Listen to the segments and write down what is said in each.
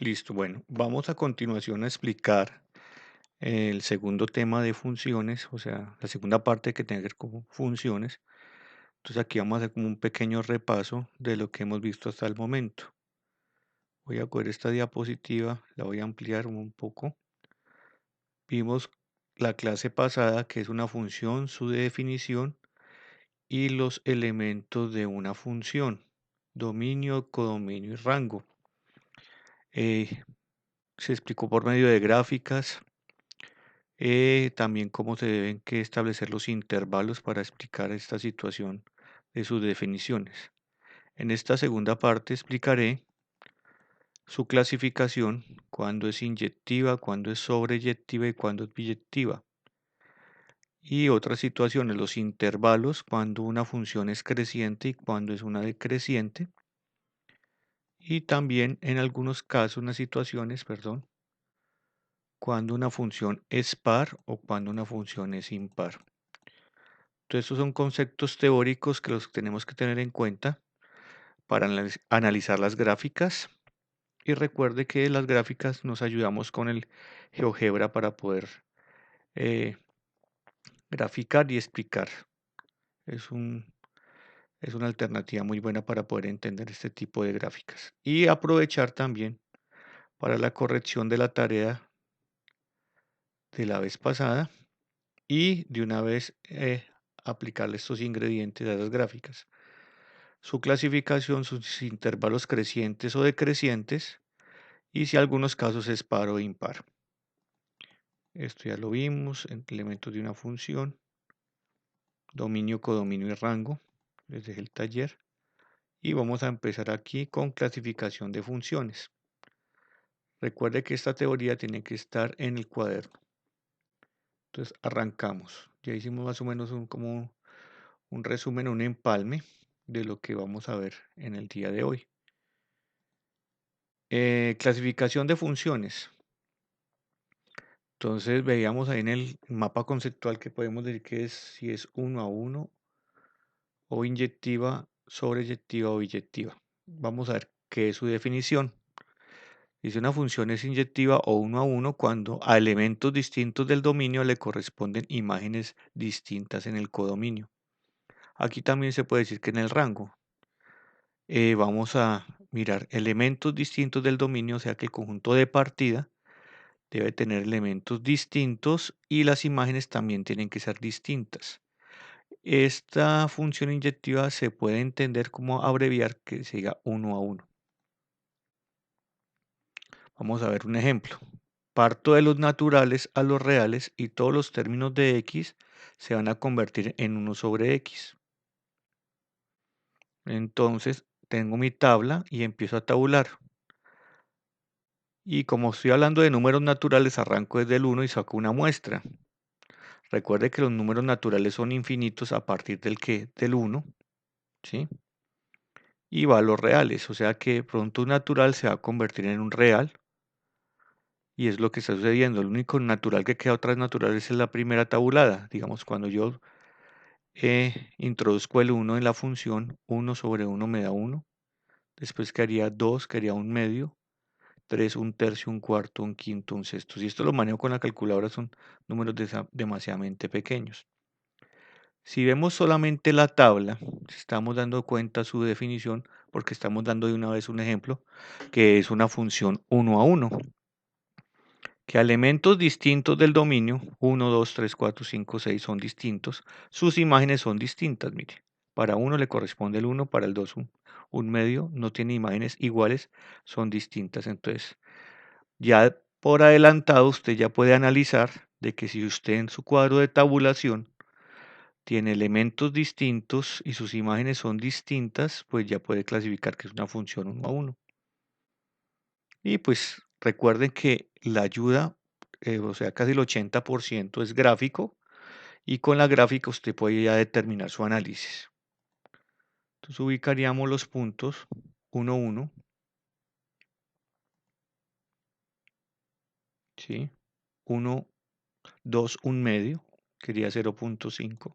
Listo, bueno, vamos a continuación a explicar el segundo tema de funciones, o sea, la segunda parte que tiene que ver con funciones. Entonces aquí vamos a hacer como un pequeño repaso de lo que hemos visto hasta el momento. Voy a coger esta diapositiva, la voy a ampliar un poco. Vimos la clase pasada que es una función, su definición y los elementos de una función, dominio, codominio y rango. Eh, Se explicó por medio de gráficas. También cómo se deben que establecer los intervalos para explicar esta situación de sus definiciones. En esta segunda parte explicaré su clasificación, cuándo es inyectiva, cuándo es sobreyectiva y cuándo es biyectiva. Y otras situaciones, los intervalos, cuando una función es creciente y cuando es una decreciente. Y también en algunos casos, unas situaciones, perdón, cuando una función es par o cuando una función es impar. Entonces, estos son conceptos teóricos que los tenemos que tener en cuenta para analizar las gráficas. Y recuerde que las gráficas nos ayudamos con el GeoGebra para poder eh, graficar y explicar. Es un, es una alternativa muy buena para poder entender este tipo de gráficas. Y aprovechar también para la corrección de la tarea de la vez pasada y de una vez aplicarle estos ingredientes a las gráficas. Su clasificación, sus intervalos crecientes o decrecientes y si algunos casos es par o impar. Esto ya lo vimos, en elementos de una función, dominio, codominio y rango, les dejé el taller. Y vamos a empezar aquí con clasificación de funciones. Recuerde que esta teoría tiene que estar en el cuaderno. Entonces arrancamos. Ya hicimos más o menos como un resumen, un empalme de lo que vamos a ver en el día de hoy. Clasificación de funciones. Entonces veíamos ahí en el mapa conceptual que podemos decir que es si es uno a uno o inyectiva, sobreyectiva o biyectiva. Vamos a ver qué es su definición. Dice una función es inyectiva o uno a uno cuando a elementos distintos del dominio le corresponden imágenes distintas en el codominio. Aquí también se puede decir que en el rango. Vamos a mirar elementos distintos del dominio, o sea que el conjunto de partida debe tener elementos distintos y las imágenes también tienen que ser distintas. Esta función inyectiva se puede entender como abreviar que se diga uno a uno. Vamos a ver un ejemplo. Parto de los naturales a los reales y todos los términos de x se van a convertir en 1 sobre x. Entonces tengo mi tabla y empiezo a tabular. Y como estoy hablando de números naturales, arranco desde el 1 y saco una muestra. Recuerde que los números naturales son infinitos a partir del que del 1, ¿sí? Y va a los reales, o sea que pronto un natural se va a convertir en un real y es lo que está sucediendo. El único natural que queda otras naturales es la primera tabulada. Digamos, cuando yo introduzco el 1 en la función, 1 sobre 1 me da 1, después quedaría 2, quedaría un medio, 3, un tercio, un cuarto, un quinto, un sexto. Si esto lo manejo con la calculadora son números demasiadamente pequeños. Si vemos solamente la tabla, estamos dando cuenta su definición porque estamos dando de una vez un ejemplo que es una función 1 a 1, que a elementos distintos del dominio, 1, 2, 3, 4, 5, 6 son distintos, sus imágenes son distintas, mire. Para uno le corresponde el 1, para el 2 un medio, no tiene imágenes iguales, son distintas. Entonces, ya por adelantado usted ya puede analizar de que si usted en su cuadro de tabulación tiene elementos distintos y sus imágenes son distintas, pues ya puede clasificar que es una función 1 a 1. Y pues recuerden que la ayuda, o sea, casi el 80% es gráfico y con la gráfica usted puede ya determinar su análisis. Entonces ubicaríamos los puntos 1, 1, ¿sí? 1, 2, un medio, quería 0.5.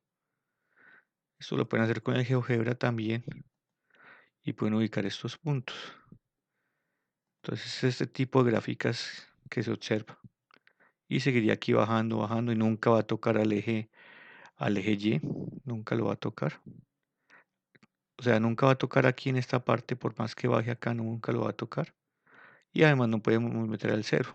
Esto lo pueden hacer con el GeoGebra también y pueden ubicar estos puntos. Entonces, este tipo de gráficas que se observa. Y seguiría aquí bajando, bajando y nunca va a tocar al eje Y, nunca lo va a tocar. O sea, nunca va a tocar aquí en esta parte, por más que baje acá, nunca lo va a tocar. Y además no podemos meter al cero.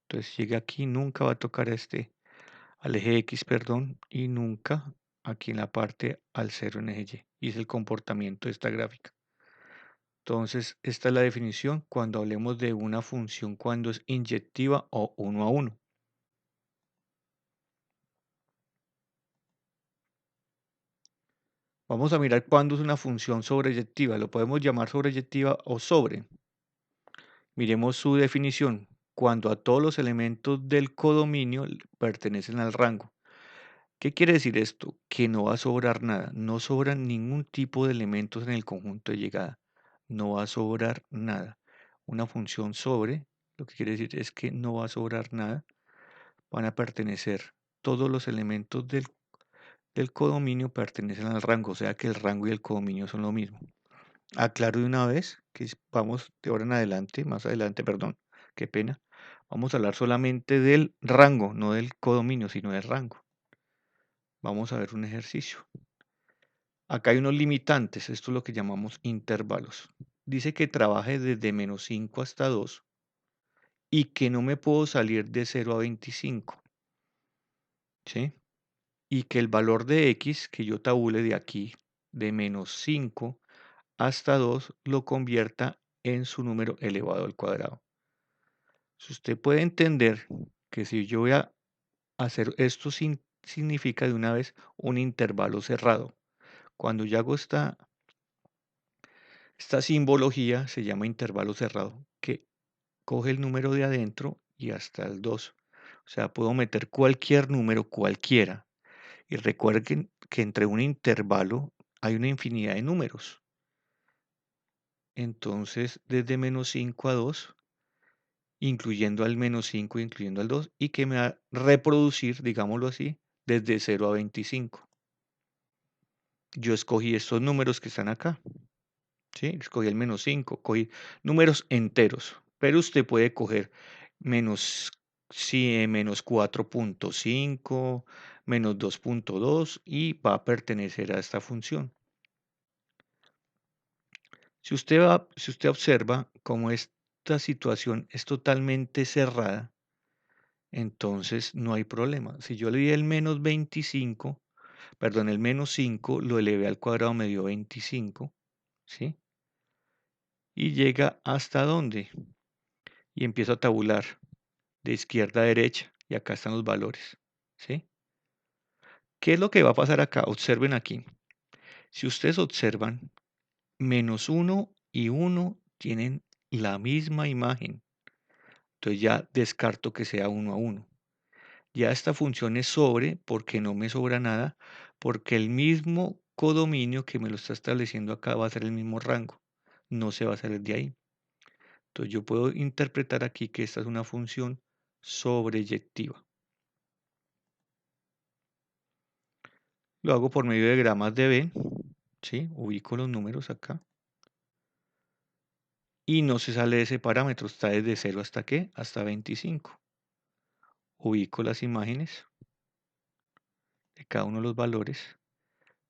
Entonces llega aquí, nunca va a tocar al eje X, perdón, y nunca aquí en la parte al cero en eje Y. Y es el comportamiento de esta gráfica. Entonces, esta es la definición cuando hablemos de una función cuando es inyectiva o uno a uno. Vamos a mirar cuándo es una función sobreyectiva. Lo podemos llamar sobreyectiva o sobre. Miremos su definición. Cuando a todos los elementos del codominio pertenecen al rango. ¿Qué quiere decir esto? Que no va a sobrar nada. No sobran ningún tipo de elementos en el conjunto de llegada. No va a sobrar nada. Una función sobre, lo que quiere decir es que no va a sobrar nada. Van a pertenecer todos los elementos del codominio pertenecen al rango, o sea que el rango y el codominio son lo mismo. Aclaro de una vez que vamos de ahora en adelante, más adelante, perdón, qué pena. Vamos a hablar solamente del rango, no del codominio, sino del rango. Vamos a ver un ejercicio. Acá hay unos limitantes, esto es lo que llamamos intervalos. Dice que trabaje desde -5 hasta 2 y que no me puedo salir de 0 a 25, ¿sí? Y que el valor de x que yo tabule de aquí, de -5 hasta 2, lo convierta en su número elevado al cuadrado. Si usted puede entender que si yo voy a hacer esto significa de una vez un intervalo cerrado. Cuando yo hago esta simbología se llama intervalo cerrado, que coge el número de adentro y hasta el 2. O sea, puedo meter cualquier número, cualquiera. Y recuerden que entre un intervalo hay una infinidad de números. Entonces, desde -5 a 2, incluyendo al -5, incluyendo al 2, y que me va a reproducir, digámoslo así, desde 0 a 25. Yo escogí estos números que están acá, ¿sí? Escogí el -5, cogí números enteros, pero usted puede coger menos, menos 4.5, menos 2.2 y va a pertenecer a esta función. Si usted observa cómo esta situación es totalmente cerrada, entonces no hay problema. Si yo le di el -25, perdón, el -5, lo elevé al cuadrado, me dio 25, ¿sí? Y llega hasta dónde. Y empiezo a tabular de izquierda a derecha. Y acá están los valores, ¿sí? ¿Qué es lo que va a pasar acá? Observen aquí. Si ustedes observan, -1 y 1 tienen la misma imagen. Entonces ya descarto que sea 1 a 1. Ya esta función es sobre porque no me sobra nada, porque el mismo codominio que me lo está estableciendo acá va a ser el mismo rango, no se va a salir de ahí. Entonces yo puedo interpretar aquí que esta es una función sobreyectiva. Lo hago por medio de gramas de Venn, ¿sí? Ubico los números acá y no se sale de ese parámetro, está desde 0 hasta ¿qué? Hasta 25. Ubico las imágenes de cada uno de los valores,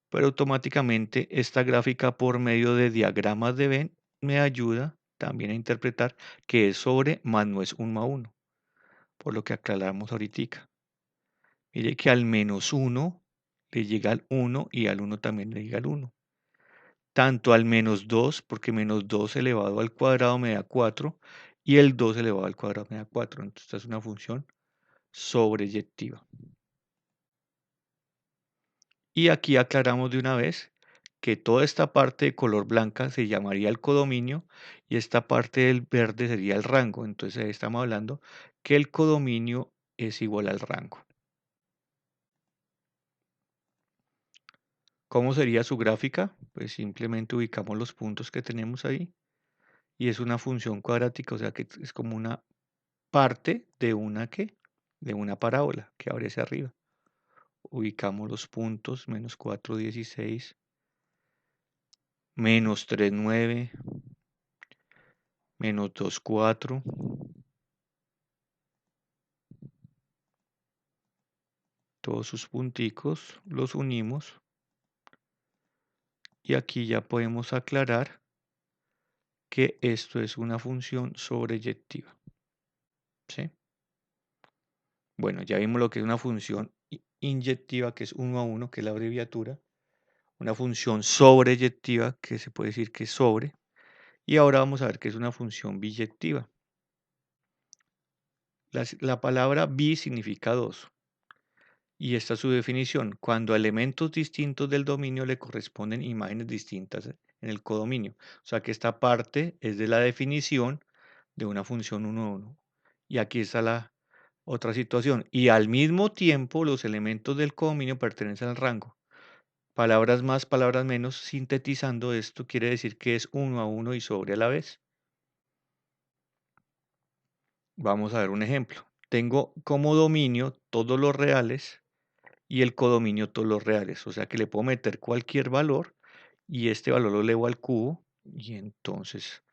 pero automáticamente esta gráfica por medio de diagramas de Venn me ayuda también a interpretar que es sobre más no es 1 a 1, por lo que aclaramos ahorita. Mire que al -1 le llega al 1 y al 1 también le llega al 1. Tanto al -2, porque -2 elevado al cuadrado me da 4 y el 2 elevado al cuadrado me da 4. Entonces esta es una función sobreyectiva. Y aquí aclaramos de una vez que toda esta parte de color blanca se llamaría el codominio y esta parte del verde sería el rango. Entonces ahí estamos hablando que el codominio es igual al rango. ¿Cómo sería su gráfica? Pues simplemente ubicamos los puntos que tenemos ahí y es una función cuadrática, o sea que es como una parte de de una parábola que abre hacia arriba. Ubicamos los puntos, -4,16, -3,9, menos 2, 4. Todos sus punticos los unimos y aquí ya podemos aclarar que esto es una función sobreyectiva. ¿Sí? Bueno, ya vimos lo que es una función inyectiva, que es 1 a 1, que es la abreviatura. Una función sobreyectiva, que se puede decir que es sobre. Y ahora vamos a ver qué es una función biyectiva. La palabra bi significa 2. Y esta es su definición. Cuando a elementos distintos del dominio le corresponden imágenes distintas en el codominio. O sea que esta parte es de la definición de una función 1 a 1. Y aquí está la otra situación. Y al mismo tiempo los elementos del codominio pertenecen al rango. Palabras más, palabras menos. Sintetizando esto quiere decir que es 1 a 1 y sobre a la vez. Vamos a ver un ejemplo. Tengo como dominio todos los reales y el codominio todos los reales. O sea que le puedo meter cualquier valor y este valor lo elevo al cubo y entonces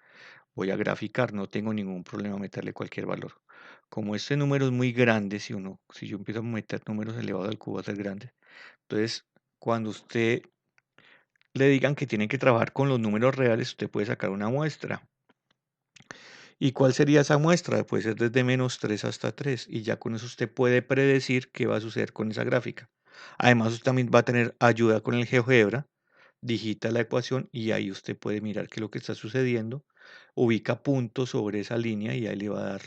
voy a graficar. No tengo ningún problema meterle cualquier valor. Como este número es muy grande, si yo empiezo a meter números elevados al cubo va a ser grande. Entonces, cuando usted le digan que tiene que trabajar con los números reales, usted puede sacar una muestra. ¿Y cuál sería esa muestra? Puede ser desde menos 3 hasta 3 y ya con eso usted puede predecir qué va a suceder con esa gráfica. Además, usted también va a tener ayuda con el GeoGebra, digita la ecuación y ahí usted puede mirar qué es lo que está sucediendo, ubica puntos sobre esa línea y ahí le va a dar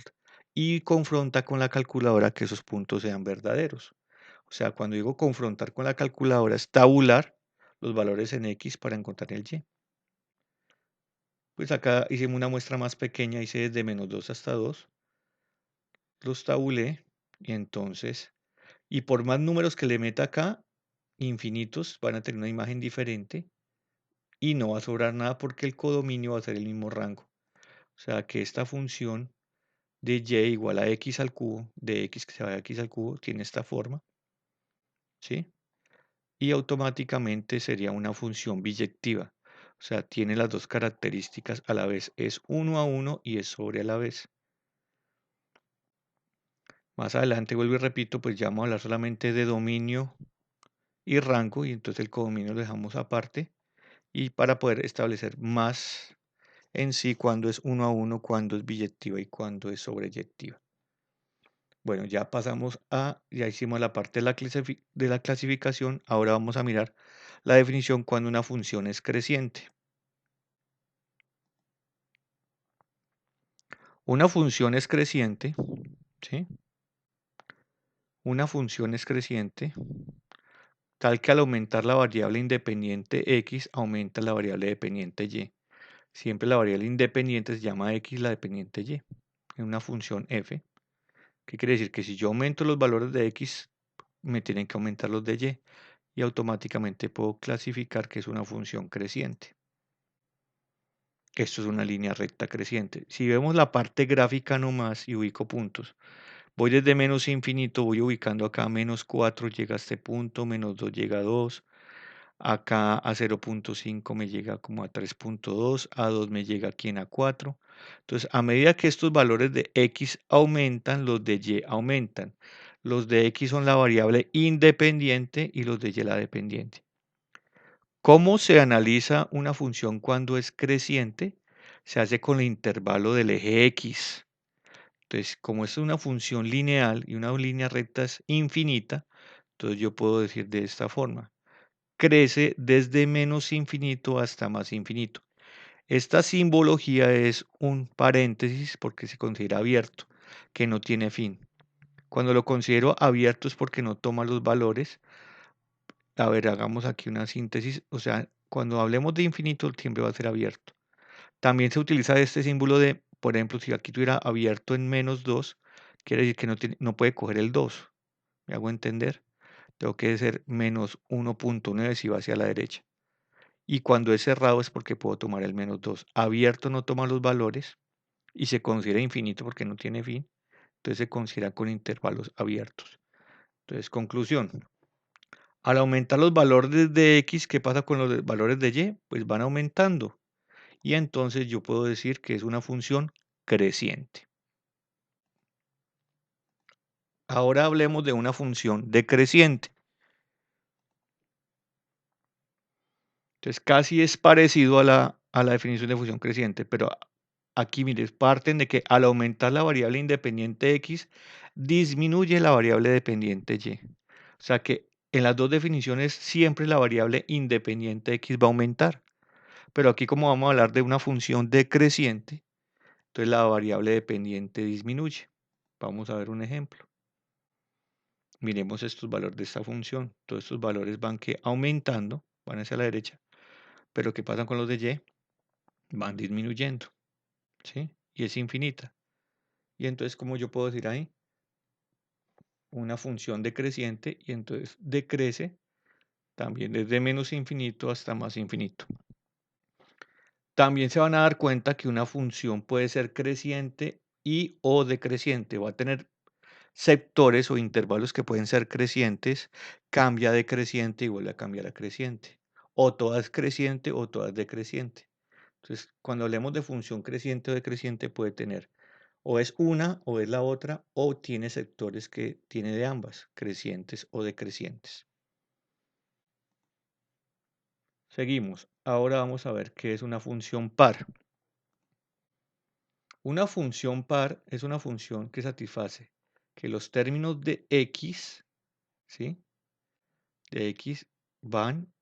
y confronta con la calculadora que esos puntos sean verdaderos. O sea, cuando digo confrontar con la calculadora es tabular los valores en X para encontrar el Y. Pues acá hicimos una muestra más pequeña, hice desde menos 2 hasta 2, los tabulé y entonces, y por más números que le meta acá, infinitos, van a tener una imagen diferente y no va a sobrar nada porque el codominio va a ser el mismo rango. O sea que esta función de y igual a x al cubo, de x que se va a x al cubo, tiene esta forma, ¿sí? Y automáticamente sería una función biyectiva. O sea, tiene las dos características a la vez. Es 1 a 1 y es sobre a la vez. Más adelante, vuelvo y repito, pues ya vamos a hablar solamente de dominio y rango y entonces el codominio lo dejamos aparte y para poder establecer más en sí cuando es 1 a 1, cuando es biyectiva y cuando es sobreyectiva. Bueno, ya hicimos la parte de de la clasificación, ahora vamos a mirar la definición cuando una función es creciente. Una función es creciente, ¿sí? Una función es creciente, tal que al aumentar la variable independiente x, aumenta la variable dependiente y. Siempre la variable independiente se llama x, la dependiente y, en una función f. ¿Qué quiere decir? Que si yo aumento los valores de x, me tienen que aumentar los de y automáticamente puedo clasificar que es una función creciente. Esto es una línea recta creciente. Si vemos la parte gráfica nomás y ubico puntos, voy desde menos infinito, voy ubicando acá menos 4 llega a este punto, menos 2 llega a 2, acá a 0.5 me llega como a 3.2, a 2 me llega aquí en a 4. Entonces, a medida que estos valores de x aumentan, los de y aumentan. Los de x son la variable independiente y los de y la dependiente. ¿Cómo se analiza una función cuando es creciente? Se hace con el intervalo del eje x. Entonces, como es una función lineal y una línea recta es infinita, entonces yo puedo decir de esta forma. Crece desde menos infinito hasta más infinito. Esta simbología es un paréntesis porque se considera abierto, que no tiene fin. Cuando lo considero abierto es porque no toma los valores. A ver, hagamos aquí una síntesis. O sea, cuando hablemos de infinito, siempre va a ser abierto. También se utiliza este símbolo de, por ejemplo, si aquí tuviera abierto en menos 2, quiere decir que no puede coger el 2. ¿Me hago entender? Tengo que ser menos 1.9 si va hacia la derecha. Y cuando es cerrado es porque puedo tomar el menos 2. Abierto no toma los valores y se considera infinito porque no tiene fin. Entonces se considera con intervalos abiertos. Entonces, conclusión. Al aumentar los valores de x, ¿qué pasa con los valores de y? Pues van aumentando. y entonces yo puedo decir que es una función creciente. Ahora hablemos de una función decreciente. Entonces casi es parecido a la definición de función creciente, pero aquí, mire, parten de que al aumentar la variable independiente x, disminuye la variable dependiente y. O sea que en las dos definiciones siempre la variable independiente x va a aumentar. Pero aquí como vamos a hablar de una función decreciente, entonces la variable dependiente disminuye. Vamos a ver un ejemplo. Miremos estos valores de esta función. Todos estos valores van que aumentando, van hacia la derecha. Pero ¿qué pasa con los de y? Van disminuyendo, ¿sí? Y es infinita. Y entonces, ¿cómo yo puedo decir ahí? Una función decreciente y entonces decrece también desde menos infinito hasta más infinito. También se van a dar cuenta que una función puede ser creciente y o decreciente. Va a tener sectores o intervalos que pueden ser crecientes, cambia de creciente y vuelve a cambiar a creciente. O toda es creciente o toda es decreciente. Entonces, cuando hablemos de función creciente o decreciente puede tener o es una o es la otra o tiene sectores que tiene de ambas, crecientes o decrecientes. Seguimos. Ahora vamos a ver qué es una función par. Una función par es una función que satisface que los términos de x, ¿sí? De x van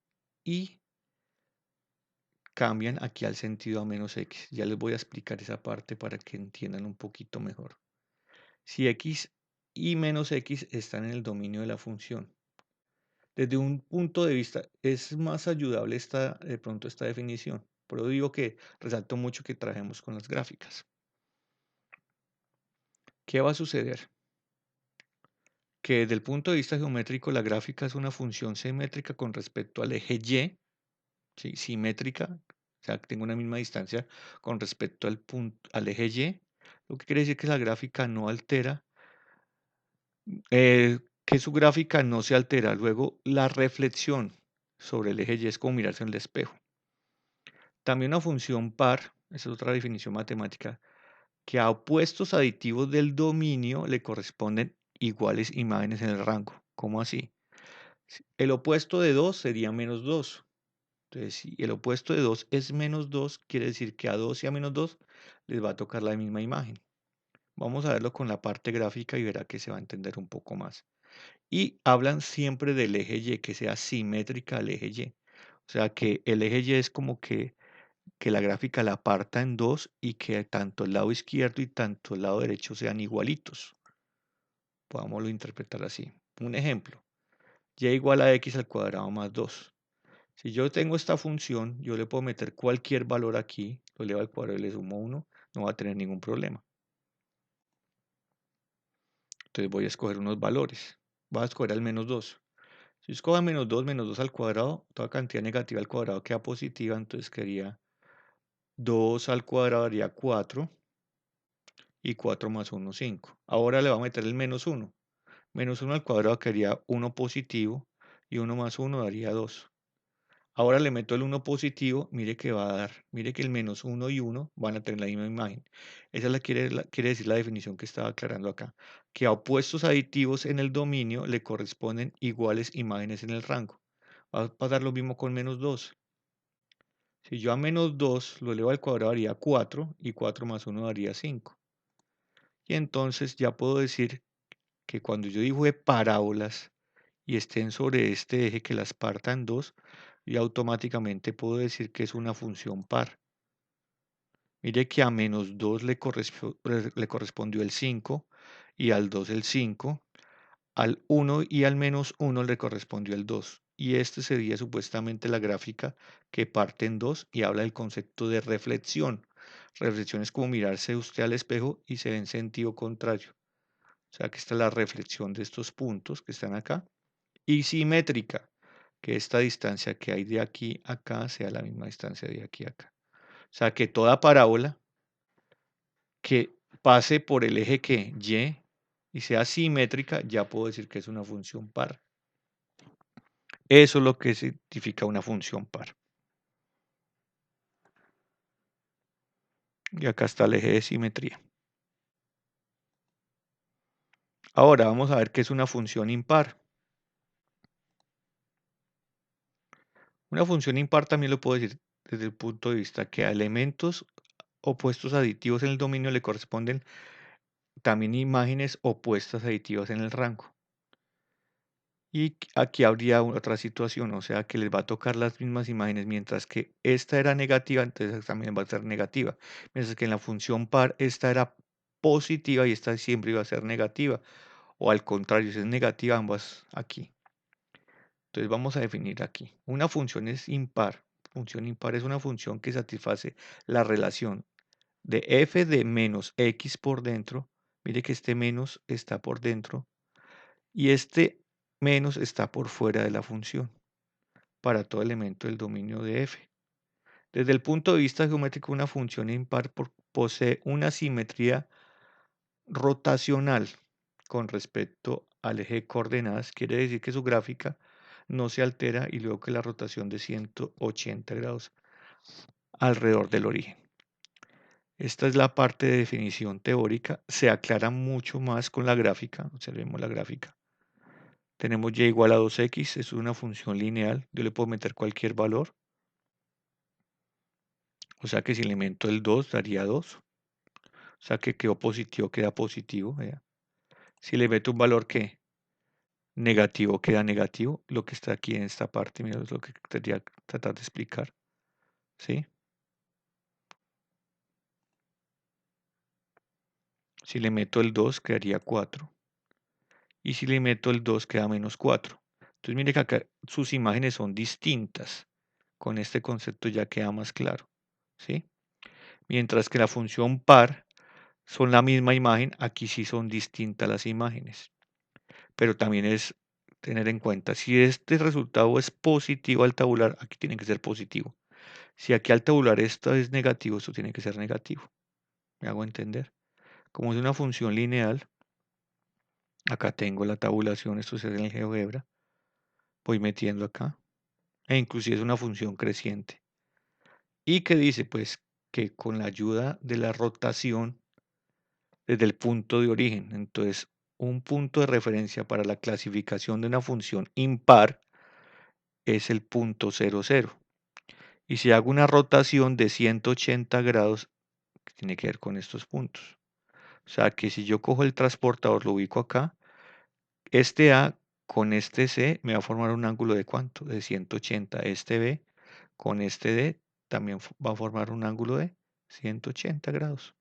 y cambian aquí al sentido a menos x. Ya les voy a explicar esa parte para que entiendan un poquito mejor. Si x y menos x están en el dominio de la función. Desde un punto de vista, es más ayudable de pronto esta definición. Pero digo que resalto mucho que trabajemos con las gráficas. ¿Qué va a suceder? Que desde el punto de vista geométrico, la gráfica es una función simétrica con respecto al eje y, ¿sí? Simétrica, o sea, que tengo una misma distancia con respecto al eje y, lo que quiere decir que la gráfica no altera, que su gráfica no se altera. Luego, la reflexión sobre el eje y es como mirarse en el espejo. También una función par, esa es otra definición matemática, que a opuestos aditivos del dominio le corresponden iguales imágenes en el rango. ¿Cómo así? El opuesto de 2 sería menos 2. Entonces, si el opuesto de 2 es menos 2, quiere decir que a 2 y a menos 2 les va a tocar la misma imagen. Vamos a verlo con la parte gráfica y verá que se va a entender un poco más. Y hablan siempre del eje Y, que sea simétrica al eje Y. O sea que el eje Y es como que la gráfica la parta en dos y que tanto el lado izquierdo y tanto el lado derecho sean igualitos. Podámoslo interpretar así. Un ejemplo, y igual a x al cuadrado más 2. Si yo tengo esta función, yo le puedo meter cualquier valor aquí, lo elevo al cuadrado y le sumo 1, no va a tener ningún problema. Entonces voy a escoger unos valores. Voy a escoger al menos 2. Si escojo menos 2 al cuadrado, toda cantidad negativa al cuadrado queda positiva, entonces quedaría 2 al cuadrado daría 4 y 4 más 1, 5. Ahora le voy a meter el menos 1. Menos 1 al cuadrado quedaría 1 positivo y 1 más 1 daría 2. Ahora le meto el 1 positivo, mire que va a dar, mire que el menos 1 y 1 van a tener la misma imagen. Esa quiere decir la definición que estaba aclarando acá, que a opuestos aditivos en el dominio le corresponden iguales imágenes en el rango. Va a pasar lo mismo con menos 2. Si yo a menos 2 lo elevo al cuadrado daría 4 y 4 más 1 daría 5. Y entonces ya puedo decir que cuando yo dibuje parábolas y estén sobre este eje que las parta en dos, y automáticamente puedo decir que es una función par. Mire que a menos 2 le correspondió el 5 y al 2 el 5, al 1 y al menos 1 le correspondió el 2. Y este sería supuestamente la gráfica que parte en dos y habla del concepto de reflexión. Reflexión es como mirarse usted al espejo y se ve en sentido contrario. O sea que esta es la reflexión de estos puntos que están acá. Y simétrica, que esta distancia que hay de aquí a acá sea la misma distancia de aquí a acá. O sea que toda parábola que pase por el eje que y sea simétrica, ya puedo decir que es una función par. Eso es lo que significa una función par. Y acá está el eje de simetría. Ahora vamos a ver qué es una función impar. Una función impar también lo puedo decir desde el punto de vista que a elementos opuestos aditivos en el dominio le corresponden también imágenes opuestas aditivas en el rango. Y aquí habría otra situación, o sea que les va a tocar las mismas imágenes, mientras que esta era negativa, entonces también va a ser negativa. Mientras que en la función par esta era positiva y esta siempre iba a ser negativa. O al contrario, si es negativa, ambas aquí. Entonces vamos a definir aquí. Una función es impar. Función impar es una función que satisface la relación de f de menos x por dentro. Mire que este menos está por dentro y este menos está por fuera de la función para todo elemento del dominio de f. Desde el punto de vista geométrico, una función impar posee una simetría rotacional con respecto al eje de coordenadas. Quiere decir que su gráfica no se altera y luego que la rotación de 180 grados alrededor del origen. Esta es la parte de definición teórica. Se aclara mucho más con la gráfica. Observemos la gráfica. Tenemos y igual a 2x, es una función lineal. Yo le puedo meter cualquier valor. O sea que si le meto el 2, daría 2. O sea que quedó positivo, queda positivo. Vea. Si le meto un valor que negativo, queda negativo. Lo que está aquí en esta parte, mira, es lo que quería tratar de explicar. ¿Sí? Si le meto el 2, quedaría 4. Y si le meto el 2, queda menos 4. Entonces mire que acá sus imágenes son distintas. Con este concepto ya queda más claro. ¿Sí? Mientras que la función par son la misma imagen, aquí sí son distintas las imágenes. Pero también es tener en cuenta, si este resultado es positivo al tabular, aquí tiene que ser positivo. Si aquí al tabular esto es negativo, esto tiene que ser negativo. ¿Me hago entender? Como es una función lineal, acá tengo la tabulación, esto es en el GeoGebra, voy metiendo acá, e inclusive es una función creciente. ¿Y qué dice? Pues que con la ayuda de la rotación desde el punto de origen, entonces un punto de referencia para la clasificación de una función impar es el punto 00. Y si hago una rotación de 180 grados, que tiene que ver con estos puntos. O sea que si yo cojo el transportador, lo ubico acá, este A con este C me va a formar un ángulo de ¿cuánto? De 180. Este B con este D también va a formar un ángulo de 180 grados.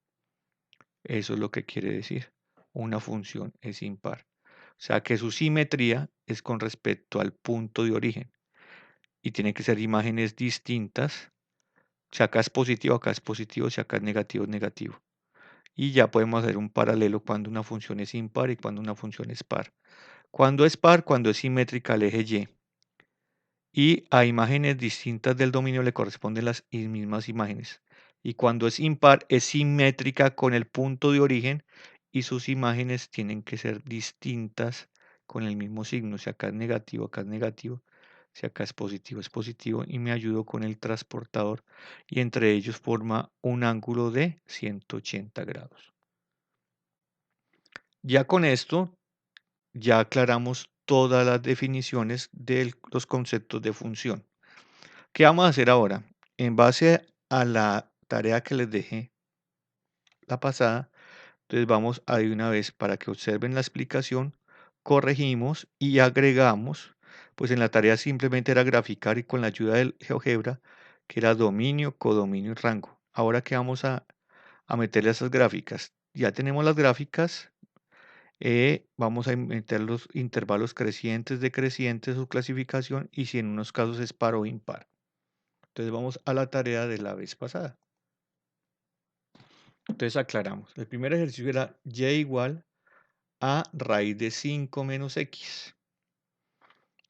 Eso es lo que quiere decir. Una función es impar. O sea que su simetría es con respecto al punto de origen. Y tiene que ser imágenes distintas. Si acá es positivo, acá es positivo. Si acá es negativo, es negativo. Y ya podemos hacer un paralelo cuando una función es impar y cuando una función es par. Cuando es par, cuando es simétrica al eje Y. Y a imágenes distintas del dominio le corresponden las mismas imágenes. Y cuando es impar, es simétrica con el punto de origen y sus imágenes tienen que ser distintas con el mismo signo. Si acá es negativo, acá es negativo. Si acá es positivo y me ayudo con el transportador y entre ellos forma un ángulo de 180 grados. Ya con esto, ya aclaramos todas las definiciones de los conceptos de función. ¿Qué vamos a hacer ahora? En base a la tarea que les dejé la pasada, entonces vamos a de una vez para que observen la explicación, corregimos y agregamos, pues en la tarea simplemente era graficar y con la ayuda del GeoGebra, que era dominio, codominio y rango. Ahora que vamos a meterle esas gráficas. Ya tenemos las gráficas, vamos a meter los intervalos crecientes, decrecientes, su clasificación y si en unos casos es par o impar. Entonces vamos a la tarea de la vez pasada. Entonces aclaramos. El primer ejercicio era y igual a raíz de 5 menos x.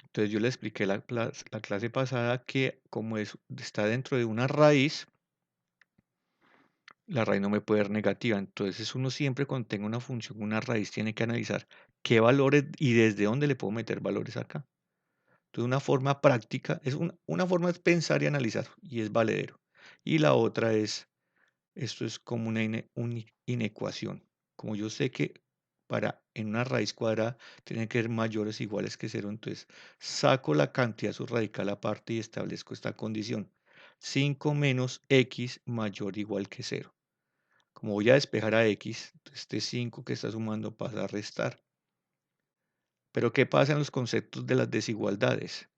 Entonces yo le expliqué la clase pasada que como está dentro de una raíz, la raíz no me puede dar negativa. Entonces uno siempre cuando tenga una función, una raíz, tiene que analizar qué valores y desde dónde le puedo meter valores acá. Entonces una forma práctica, una forma es pensar y analizar y es valedero. Y la otra es Esto es como una inecuación. Como yo sé que en una raíz cuadrada tienen que ser mayores o iguales que cero, entonces saco la cantidad de su radical aparte y establezco esta condición. 5 menos x mayor o igual que cero. Como voy a despejar a x, este 5 que está sumando pasa a restar. Pero ¿qué pasa en los conceptos de las desigualdades?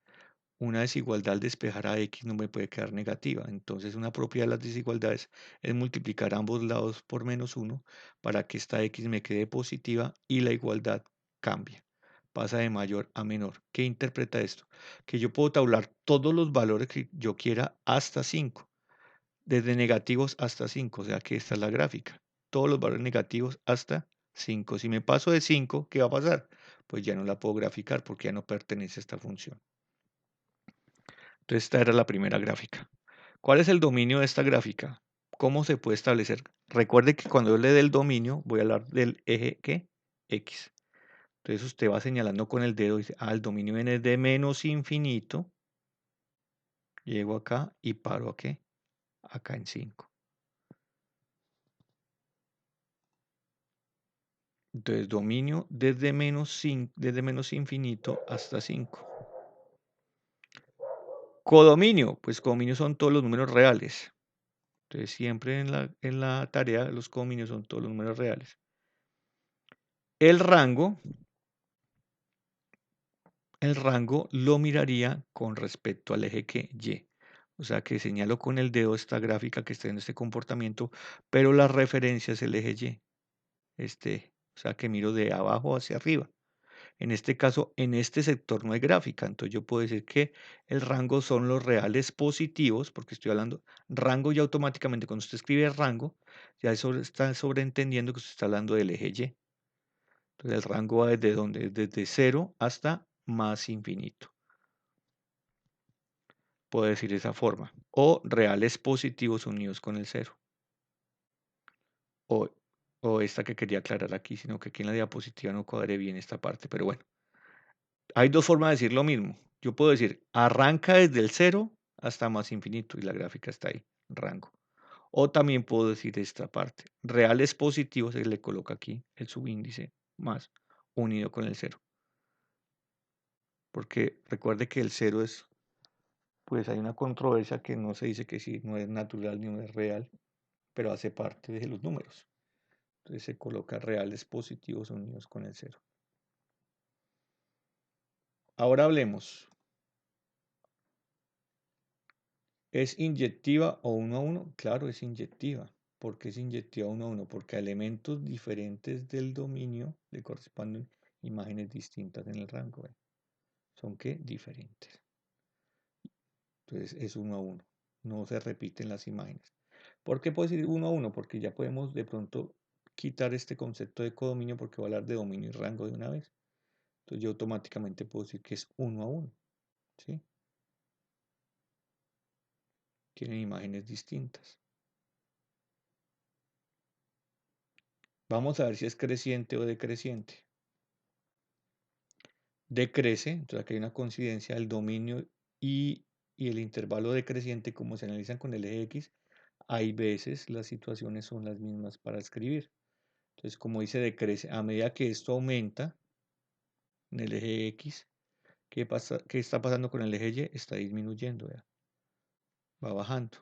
Una desigualdad al despejar a x no me puede quedar negativa. Entonces, una propiedad de las desigualdades es multiplicar ambos lados por -1 para que esta x me quede positiva y la igualdad cambie. Pasa de mayor a menor. ¿Qué interpreta esto? Que yo puedo tabular todos los valores que yo quiera hasta 5, desde negativos hasta 5. O sea que esta es la gráfica. Todos los valores negativos hasta 5. Si me paso de 5, ¿qué va a pasar? Pues ya no la puedo graficar porque ya no pertenece a esta función. Entonces, esta era la primera gráfica. ¿Cuál es el dominio de esta gráfica? ¿Cómo se puede establecer? Recuerde que cuando yo le dé el dominio, voy a hablar del eje, ¿qué? X. Entonces, usted va señalando con el dedo y dice, el dominio viene de menos infinito. Llego acá y paro ¿a qué? Acá en 5. Entonces, dominio desde menos infinito hasta 5. Codominio, pues codominio son todos los números reales. Entonces, siempre en la tarea los codominios son todos los números reales. El rango lo miraría con respecto al eje que Y. O sea que señalo con el dedo esta gráfica que está en este comportamiento, pero la referencia es el eje Y. O sea que miro de abajo hacia arriba. En este caso, en este sector no hay gráfica, entonces yo puedo decir que el rango son los reales positivos, porque estoy hablando rango y automáticamente cuando usted escribe rango, ya eso está sobreentendiendo que usted está hablando del eje Y. Entonces el rango va desde donde, desde 0 hasta más infinito. Puedo decir de esa forma. O reales positivos unidos con el 0. O, o esta que quería aclarar aquí, sino que aquí en la diapositiva no cuadré bien esta parte, pero bueno. Hay dos formas de decir lo mismo. Yo puedo decir arranca desde el 0 hasta más infinito y la gráfica está ahí, rango. O también puedo decir esta parte. Reales positivos, se le coloca aquí el subíndice más unido con el 0. Porque recuerde que el 0 es, pues hay una controversia que no se dice que si no es natural ni no es real, pero hace parte de los números. Entonces se coloca reales positivos unidos con el 0. Ahora hablemos. ¿Es inyectiva o 1 a 1? Claro, es inyectiva. ¿Por qué es inyectiva 1 a 1? Porque a elementos diferentes del dominio le corresponden imágenes distintas en el rango. ¿Son qué? Diferentes. Entonces es 1 a 1. No se repiten las imágenes. ¿Por qué puedo decir 1 a 1? Porque ya podemos de pronto quitar este concepto de codominio porque voy a hablar de dominio y rango de una vez. Entonces yo automáticamente puedo decir que es 1 a 1. ¿Sí? Tienen imágenes distintas. Vamos a ver si es creciente o decreciente. Decrece, entonces aquí hay una coincidencia del dominio y el intervalo decreciente, como se analizan con el eje X, hay veces las situaciones son las mismas para escribir. Entonces, como dice decrece, a medida que esto aumenta en el eje X, ¿qué está pasando con el eje Y? Está disminuyendo, ¿ya? Va bajando.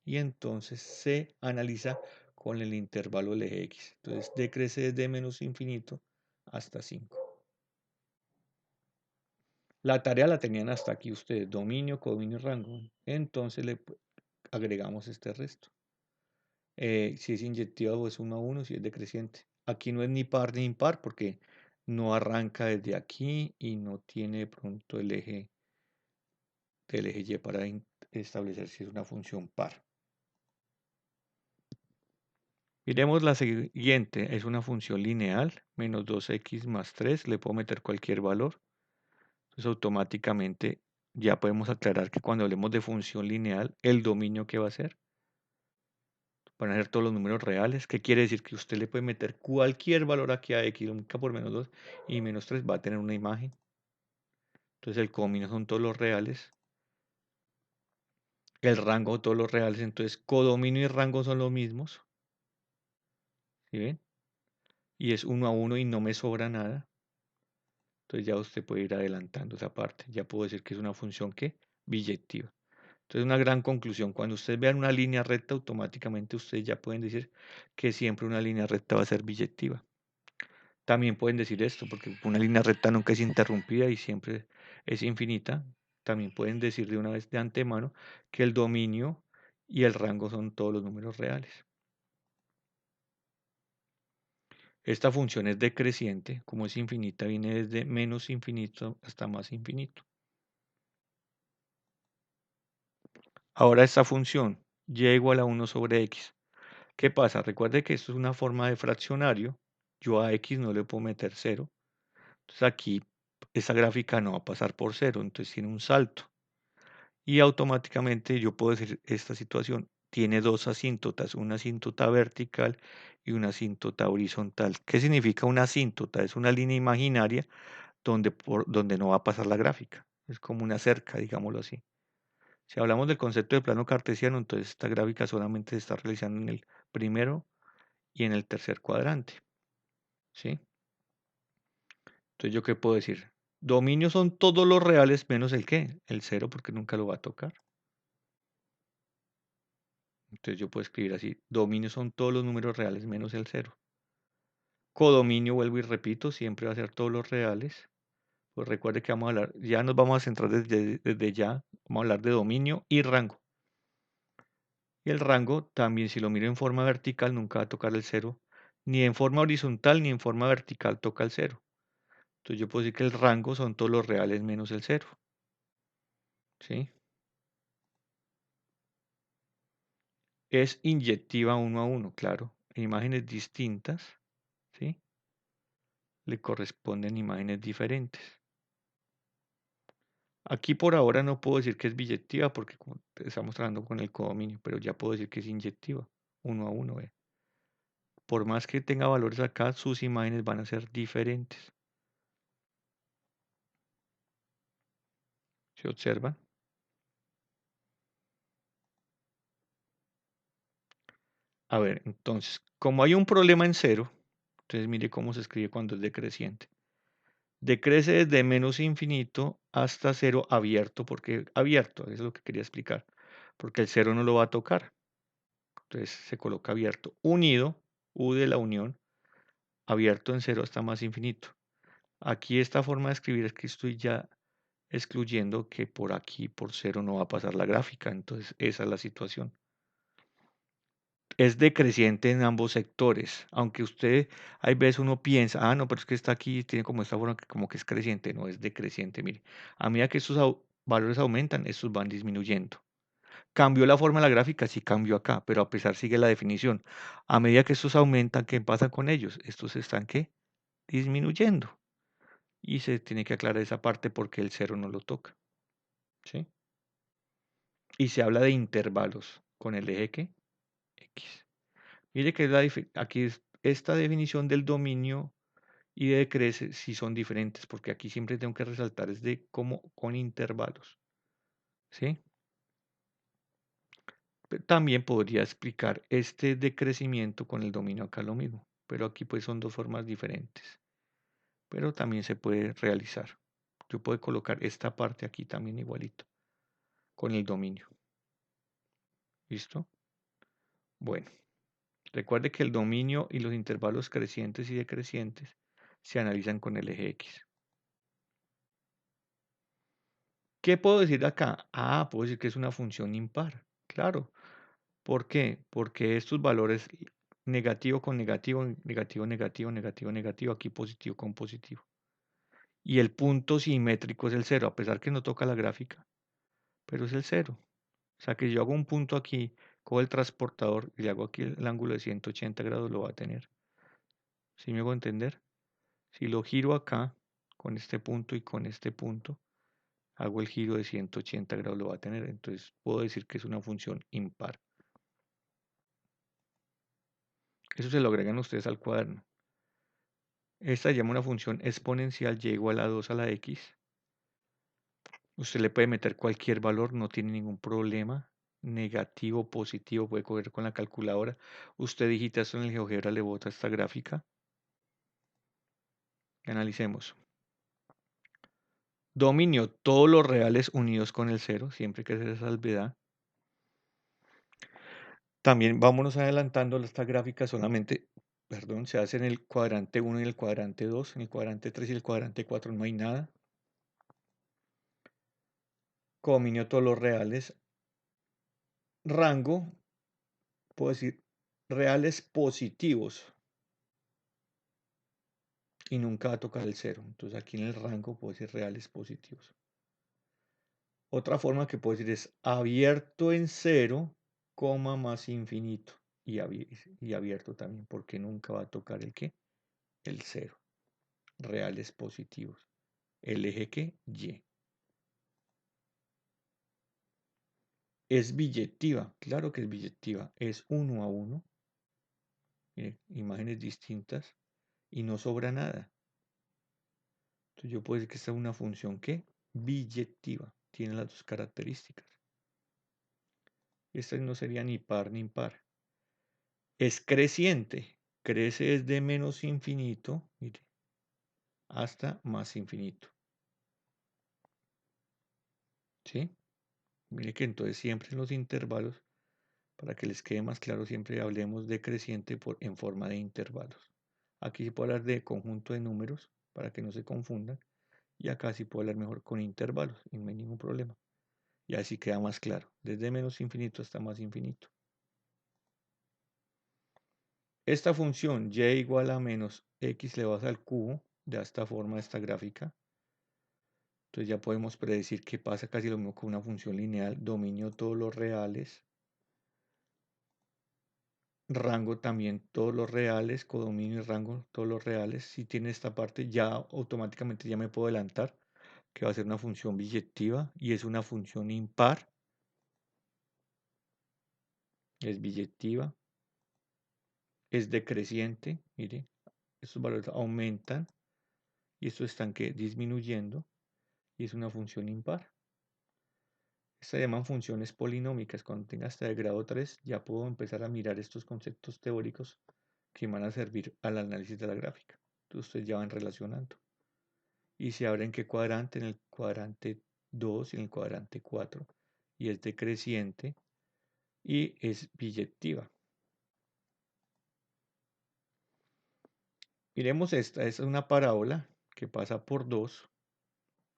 Y entonces se analiza con el intervalo del eje X. Entonces, decrece desde menos infinito hasta 5. La tarea la tenían hasta aquí ustedes, dominio, codominio, rango. Entonces le agregamos este resto. Si es inyectiva o es 1 a 1, si es decreciente. Aquí no es ni par ni impar porque no arranca desde aquí y no tiene de pronto el eje del eje Y para establecer si es una función par. Miremos la siguiente, es una función lineal, menos 2x más 3, le puedo meter cualquier valor. Entonces automáticamente ya podemos aclarar que cuando hablemos de función lineal, el dominio que va a ser, van a ser todos los números reales. ¿Qué quiere decir? Que usted le puede meter cualquier valor aquí a x, multiplica por menos 2 y menos 3 va a tener una imagen. Entonces el codominio son todos los reales el rango, todos los reales. Entonces, codominio y rango son los mismos. ¿Sí ven? Y es 1 a 1 y no me sobra nada. Entonces ya usted puede ir adelantando esa parte. Ya puedo decir que es una función que biyectiva. Entonces, una gran conclusión. Cuando ustedes vean una línea recta, automáticamente ustedes ya pueden decir que siempre una línea recta va a ser biyectiva. También pueden decir esto, porque una línea recta nunca es interrumpida y siempre es infinita. También pueden decir de una vez de antemano que el dominio y el rango son todos los números reales. Esta función es decreciente, como es infinita, viene desde menos infinito hasta más infinito. Ahora esta función, y igual a 1 sobre x. ¿Qué pasa? Recuerde que esto es una forma de fraccionario. Yo a x no le puedo meter 0. Entonces aquí esta gráfica no va a pasar por 0, entonces tiene un salto. Y automáticamente yo puedo decir esta situación tiene dos asíntotas, una asíntota vertical y una asíntota horizontal. ¿Qué significa una asíntota? Es una línea imaginaria donde no va a pasar la gráfica. Es como una cerca, digámoslo así. Si hablamos del concepto de plano cartesiano, entonces esta gráfica solamente se está realizando en el primero y en el tercer cuadrante. ¿Sí? Entonces, ¿yo qué puedo decir? Dominio son todos los reales menos el qué, el cero, porque nunca lo va a tocar. Entonces yo puedo escribir así, dominio son todos los números reales menos el cero. Codominio, vuelvo y repito, siempre va a ser todos los reales. Pues recuerde que vamos a hablar, ya nos vamos a centrar desde ya, vamos a hablar de dominio y rango. Y el rango también, si lo miro en forma vertical, nunca va a tocar el cero, ni en forma horizontal ni en forma vertical toca el cero. Entonces yo puedo decir que el rango son todos los reales menos el cero. ¿Sí? Es inyectiva 1 a 1, claro. En imágenes distintas, ¿sí? Le corresponden imágenes diferentes. Aquí por ahora no puedo decir que es biyectiva porque estamos trabajando con el codominio, pero ya puedo decir que es inyectiva 1 a 1. Por más que tenga valores acá, sus imágenes van a ser diferentes. ¿Se observan? A ver, entonces, como hay un problema en cero, entonces mire cómo se escribe cuando es decreciente. Decrece desde menos infinito hasta cero abierto, porque abierto, eso es lo que quería explicar, porque el cero no lo va a tocar. Entonces se coloca abierto. Unido, U de la unión, abierto en cero hasta más infinito. Aquí esta forma de escribir es que estoy ya excluyendo que por aquí, por cero, no va a pasar la gráfica. Entonces esa es la situación. Es decreciente en ambos sectores, aunque usted, hay veces uno piensa, ah, no, pero es que está aquí, tiene como esta forma que como que es creciente, no es decreciente, mire, a medida que estos valores aumentan, estos van disminuyendo. Cambió la forma de la gráfica, sí cambió acá, pero a pesar sigue la definición. A medida que estos aumentan, ¿qué pasa con ellos? Estos están, ¿qué? Disminuyendo. Y se tiene que aclarar esa parte porque el cero no lo toca, ¿sí? Y se habla de intervalos con el eje, ¿qué? X. Mire que aquí esta definición del dominio y de decrece sí son diferentes, porque aquí siempre tengo que resaltar es de cómo con intervalos, ¿sí? También podría explicar este decrecimiento con el dominio acá lo mismo, pero aquí pues son dos formas diferentes, pero también se puede realizar. Yo puedo colocar esta parte aquí también igualito, con el dominio. ¿Listo? Bueno, recuerde que el dominio y los intervalos crecientes y decrecientes se analizan con el eje X. ¿Qué puedo decir acá? Ah, puedo decir que es una función impar. Claro. ¿Por qué? Porque estos valores negativo con negativo, negativo, negativo, negativo, negativo, aquí positivo con positivo. Y el punto simétrico es el cero, a pesar que no toca la gráfica, pero es el cero. O sea que yo hago un punto aquí, cojo el transportador y le hago aquí el ángulo de 180 grados, lo va a tener. ¿Sí me hago entender? Si lo giro acá, con este punto y con este punto, hago el giro de 180 grados, lo va a tener. Entonces puedo decir que es una función impar. Eso se lo agregan ustedes al cuaderno. Esta se llama una función exponencial y igual a 2 a la x. Usted le puede meter cualquier valor, no tiene ningún problema. negativo, positivo, puede coger con la calculadora. Usted digita esto en el GeoGebra, le bota esta gráfica. Analicemos. Dominio, todos los reales unidos con el cero, siempre que sea salvedad. También vámonos adelantando esta gráfica solamente, perdón, se hace en el cuadrante 1 y el cuadrante 2, en el cuadrante 3 y el cuadrante 4 no hay nada. Dominio todos los reales. Rango, puedo decir reales positivos y nunca va a tocar el cero. Entonces aquí en el rango puedo decir reales positivos. Otra forma que puedo decir es abierto en cero, coma más infinito. Y, abierto también, porque nunca va a tocar el qué? El cero. Reales positivos. ¿El eje qué? Y. Es billetiva, claro que es billetiva. Es 1 a 1. Imágenes distintas y no sobra nada. Entonces yo puedo decir que esta es una función que billetiva. Tiene las dos características. Esta no sería ni par ni impar. Es creciente. Crece desde menos infinito, mire, hasta más infinito. ¿Sí? Mire que entonces siempre en los intervalos, para que les quede más claro, siempre hablemos de creciente en forma de intervalos. Aquí se puede hablar de conjunto de números, para que no se confundan. Y acá sí puedo hablar mejor con intervalos, y no hay ningún problema. Y así queda más claro, desde menos infinito hasta más infinito. Esta función y igual a menos x elevado al cubo, de esta forma, esta gráfica. Entonces ya podemos predecir que pasa casi lo mismo con una función lineal, dominio todos los reales, rango también todos los reales, codominio y rango todos los reales. Si tiene esta parte, ya automáticamente ya me puedo adelantar que va a ser una función biyectiva y es una función impar. Es biyectiva, es decreciente, mire, estos valores aumentan y estos están disminuyendo y es una función impar. Se llaman funciones polinómicas. Cuando tenga hasta de grado 3 ya puedo empezar a mirar estos conceptos teóricos que van a servir al análisis de la gráfica. Entonces ustedes ya van relacionando. Y se abre en qué cuadrante, en el cuadrante 2 y en el cuadrante 4. Y es decreciente y es biyectiva. Miremos esta es una parábola que pasa por 2.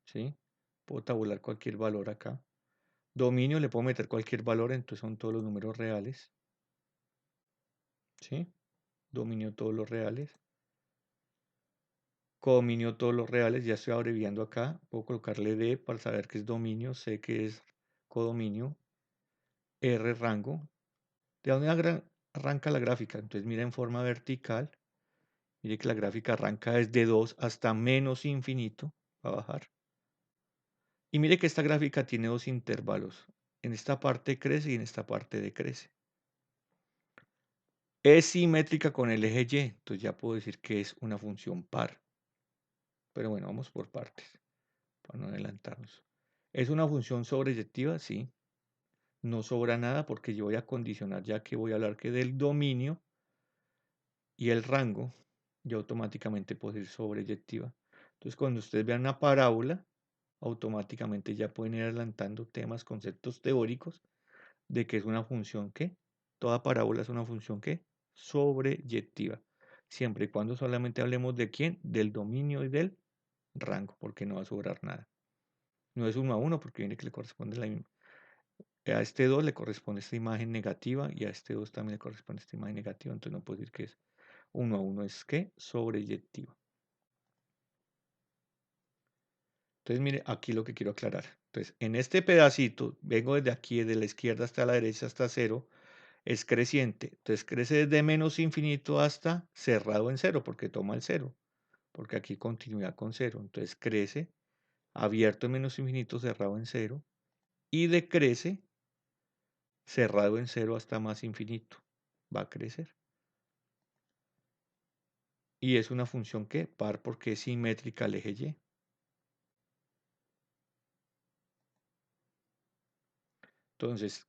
¿Sí? Puedo tabular cualquier valor acá. Dominio le puedo meter cualquier valor, entonces son todos los números reales. ¿Sí? Dominio todos los reales. Codominio todos los reales, ya estoy abreviando acá. Puedo colocarle D para saber que es dominio, C que es codominio, R rango. ¿De dónde arranca la gráfica? Entonces mira en forma vertical. Mire que la gráfica arranca desde 2 hasta menos infinito. Va a bajar. Y mire que esta gráfica tiene dos intervalos. En esta parte crece y en esta parte decrece. Es simétrica con el eje Y, entonces ya puedo decir que es una función par. Pero bueno, vamos por partes, para no adelantarnos. ¿Es una función sobreyectiva? Sí. No sobra nada porque yo voy a condicionar ya que voy a hablar que del dominio y el rango, yo automáticamente puedo decir sobreyectiva. Entonces, cuando ustedes vean una parábola, automáticamente ya pueden ir adelantando temas, conceptos teóricos de que es una función que, toda parábola es una función que, sobreyectiva. Siempre y cuando solamente hablemos de quién, del dominio y del rango, porque no va a sobrar nada. No es 1 a 1 porque viene que le corresponde la misma. A este 2 le corresponde esta imagen negativa y a este 2 también le corresponde esta imagen negativa. Entonces no puedo decir que es 1 a 1, es que sobreyectiva. Entonces mire, aquí lo que quiero aclarar. Entonces, en este pedacito, vengo desde aquí, de la izquierda hasta la derecha hasta 0, es creciente. Entonces crece desde menos infinito hasta cerrado en 0, porque toma el 0. Porque aquí continúa con 0. Entonces crece, abierto en menos infinito, cerrado en 0. Y decrece, cerrado en 0 hasta más infinito. Va a crecer. Y es una función que par porque es simétrica al eje Y. Entonces,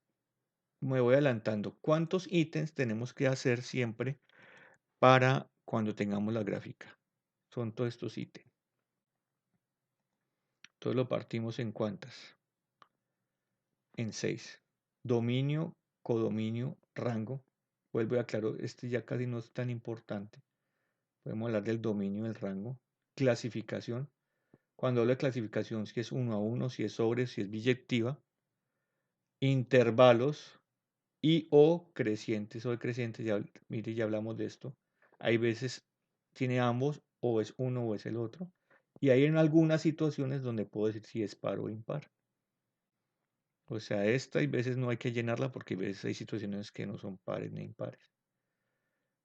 me voy adelantando. ¿Cuántos ítems tenemos que hacer siempre para cuando tengamos la gráfica? Son todos estos ítems. Entonces lo partimos en cuántas. En 6. Dominio, codominio, rango. Vuelvo y aclaro, este ya casi no es tan importante. Podemos hablar del dominio, del rango. Clasificación. Cuando hablo de clasificación, si es uno a uno, si es sobre, si es biyectiva. Intervalos y o crecientes o decrecientes. Ya, mire, ya hablamos de esto. Hay veces tiene ambos, o es uno o es el otro. Y hay en algunas situaciones donde puedo decir si es par o impar. O sea, esta hay veces no hay que llenarla porque hay veces hay situaciones que no son pares ni impares.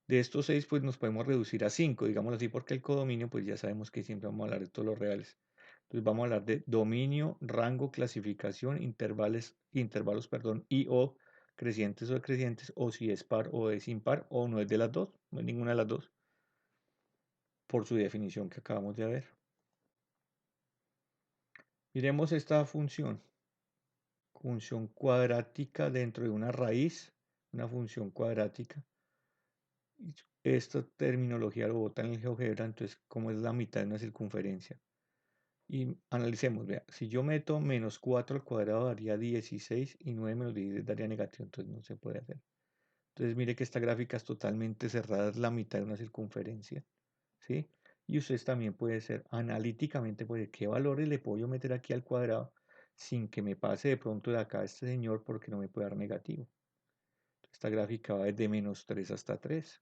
De estos 6, pues nos podemos reducir a 5, digámoslo así, porque el codominio, pues ya sabemos que siempre vamos a hablar de todos los reales. Entonces vamos a hablar de dominio, rango, clasificación, intervalos, perdón, y o crecientes o decrecientes, o si es par o es impar, o no es de las dos, no es ninguna de las dos, por su definición que acabamos de ver. Miremos esta función cuadrática dentro de una raíz, una función cuadrática. Esta terminología lo bota en el GeoGebra, entonces, ¿cómo es la mitad de una circunferencia? Y analicemos, vea, si yo meto menos 4 al cuadrado daría 16 y 9 menos 16 daría negativo, entonces no se puede hacer. Entonces mire que esta gráfica es totalmente cerrada, es la mitad de una circunferencia, ¿sí? Y ustedes también puede ser analíticamente, pues, ¿qué valores le puedo yo meter aquí al cuadrado sin que me pase de pronto de acá a este señor porque no me puede dar negativo? Esta gráfica va desde menos 3 hasta 3.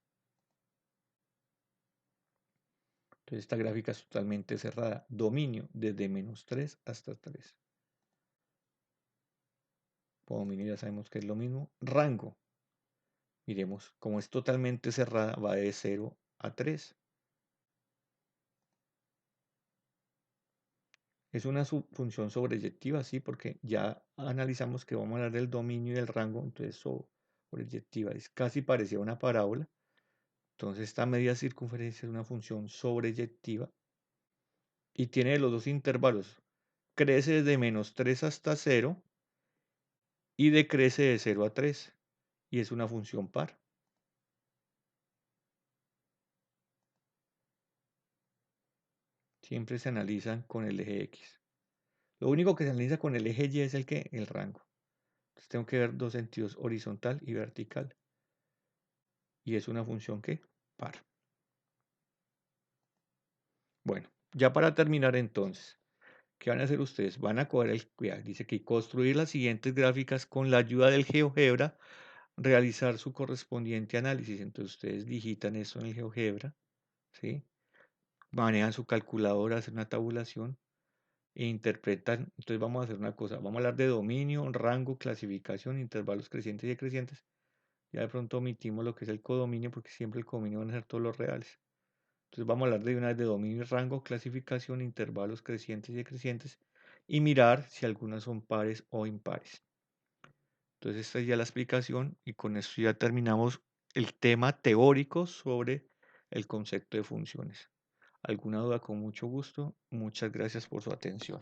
Entonces esta gráfica es totalmente cerrada. Dominio desde menos 3 hasta 3. Dominio ya sabemos que es lo mismo. Rango. Miremos, como es totalmente cerrada, va de 0 a 3. Es una función sobreyectiva, sí, porque ya analizamos que vamos a hablar del dominio y del rango, entonces sobreyectiva es casi parecida a una parábola. Entonces esta media circunferencia es una función sobreyectiva y tiene los dos intervalos. Crece desde menos 3 hasta 0 y decrece de 0 a 3 y es una función par. Siempre se analizan con el eje X. Lo único que se analiza con el eje Y es el que, el rango. Entonces tengo que ver dos sentidos, horizontal y vertical. Y es una función que par. Bueno, ya para terminar entonces, ¿qué van a hacer ustedes? Van a coger dice que construir las siguientes gráficas con la ayuda del GeoGebra, realizar su correspondiente análisis. Entonces ustedes digitan eso en el GeoGebra, ¿sí? Manejan su calculadora, hacen una tabulación e interpretan. Entonces vamos a hacer una cosa, vamos a hablar de dominio, rango, clasificación, intervalos crecientes y decrecientes. Ya de pronto omitimos lo que es el codominio porque siempre el codominio van a ser todos los reales. Entonces vamos a hablar de una vez de dominio, rango, clasificación, intervalos crecientes y decrecientes y mirar si algunas son pares o impares. Entonces esta es ya la explicación y con esto ya terminamos el tema teórico sobre el concepto de funciones. ¿Alguna duda? Con mucho gusto. Muchas gracias por su atención.